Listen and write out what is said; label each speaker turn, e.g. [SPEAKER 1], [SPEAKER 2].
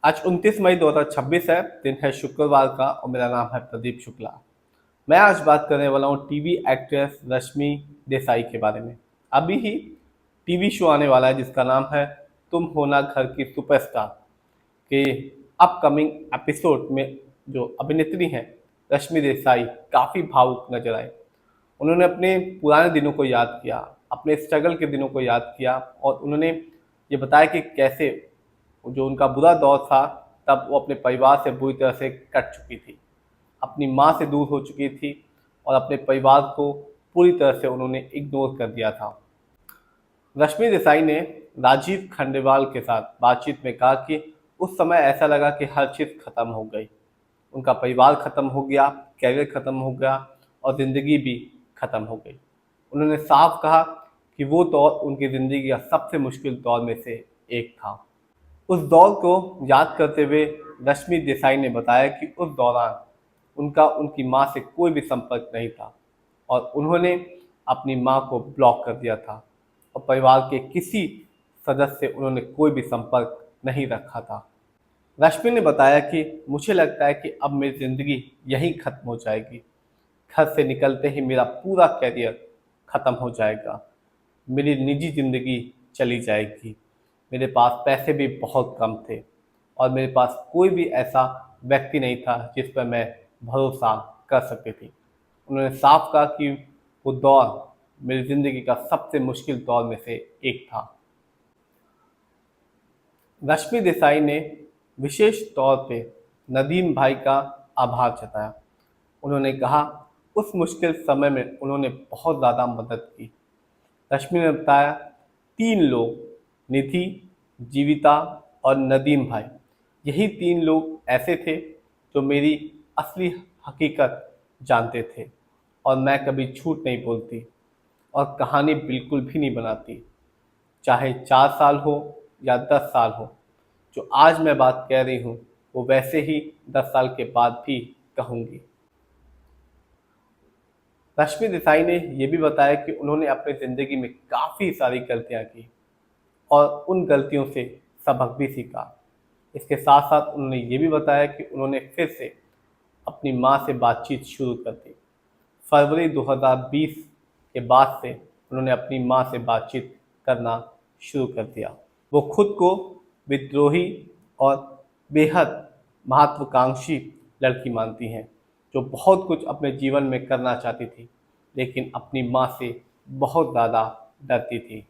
[SPEAKER 1] आज 29 मई 2026 है, दिन है शुक्रवार का और मेरा नाम है प्रदीप शुक्ला। मैं आज बात करने वाला हूँ टीवी एक्ट्रेस रश्मि देसाई के बारे में। अभी ही टीवी शो आने वाला है जिसका नाम है तुम हो ना घर की सुपरस्टार के अपकमिंग एपिसोड में जो अभिनेत्री हैं रश्मि देसाई काफ़ी भावुक नजर आए। उन्होंने अपने पुराने दिनों को याद किया, अपने स्ट्रगल के दिनों को याद किया और उन्होंने ये बताया कि कैसे जो उनका बुरा दौर था तब वो अपने परिवार से बुरी तरह से कट चुकी थी, अपनी माँ से दूर हो चुकी थी और अपने परिवार को पूरी तरह से उन्होंने इग्नोर कर दिया था। रश्मि देसाई ने राजीव खंडेलवाल के साथ बातचीत में कहा कि उस समय ऐसा लगा कि हर चीज़ खत्म हो गई, उनका परिवार खत्म हो गया, कैरियर खत्म हो गया और ज़िंदगी भी खत्म हो गई। उन्होंने साफ कहा कि वो दौर उनकी ज़िंदगी का सबसे मुश्किल दौर में से एक था। उस दौर को याद करते हुए रश्मि देसाई ने बताया कि उस दौरान उनका उनकी मां से कोई भी संपर्क नहीं था और उन्होंने अपनी मां को ब्लॉक कर दिया था और परिवार के किसी सदस्य से उन्होंने कोई भी संपर्क नहीं रखा था। रश्मि ने बताया कि मुझे लगता है कि अब मेरी ज़िंदगी यहीं ख़त्म हो जाएगी। घर से निकलते ही मेरा पूरा करियर ख़त्म हो जाएगा, मेरी निजी ज़िंदगी चली जाएगी। मेरे पास पैसे भी बहुत कम थे और मेरे पास कोई भी ऐसा व्यक्ति नहीं था जिस पर मैं भरोसा कर सकती थी। उन्होंने साफ कहा कि वो दौर मेरी ज़िंदगी का सबसे मुश्किल दौर में से एक था। रश्मि देसाई ने विशेष तौर पे नदीम भाई का आभार जताया। उन्होंने कहा उस मुश्किल समय में उन्होंने बहुत ज़्यादा मदद की। रश्मि ने बताया 3 लोग, निधि, जीविता और नदीम भाई, यही 3 लोग ऐसे थे जो मेरी असली हकीकत जानते थे और मैं कभी झूठ नहीं बोलती और कहानी बिल्कुल भी नहीं बनाती। चाहे 4 साल हो या 10 साल हो, जो आज मैं बात कह रही हूँ वो वैसे ही 10 साल के बाद भी कहूँगी। रश्मि देसाई ने यह भी बताया कि उन्होंने अपनी ज़िंदगी में काफ़ी सारी गलतियाँ की और उन गलतियों से सबक भी सीखा। इसके साथ साथ उन्होंने ये भी बताया कि उन्होंने फिर से अपनी माँ से बातचीत शुरू कर दी। फरवरी 2020 के बाद से उन्होंने अपनी माँ से बातचीत करना शुरू कर दिया। वो खुद को विद्रोही और बेहद महत्वाकांक्षी लड़की मानती हैं, जो बहुत कुछ अपने जीवन में करना चाहती थी, लेकिन अपनी माँ से बहुत ज़्यादा डरती थी।